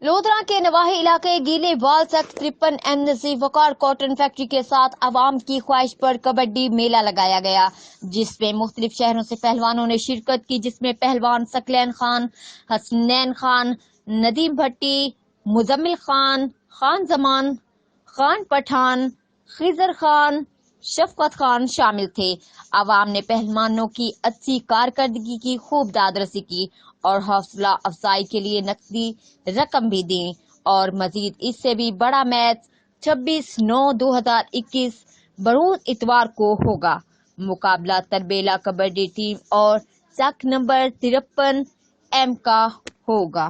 لودھرا کے نواحی علاقے گیلے وال سیکٹر 53 ایم نظیر وقار کاٹن فیکٹری کے ساتھ عوام کی خواہش پر کبڈی میلہ لگایا گیا، جس میں مختلف شہروں سے پہلوانوں نے شرکت کی، جس میں پہلوان ثقلین خان، حسنین خان، ندیم بھٹی، مزمل خان، خان زمان، خان پٹھان، خضر خان، شفقت خان شامل تھے۔ عوام نے پہلوانوں کی اچھی کارکردگی کی خوب داد رسی کی اور حوصلہ افزائی کے لیے نقدی رقم بھی دی، اور مزید اس سے بھی بڑا میچ 26/9/2021 بروز اتوار کو ہوگا۔ مقابلہ تربیلا کبڈی ٹیم اور سیکٹر نمبر 53 ایم کا ہوگا۔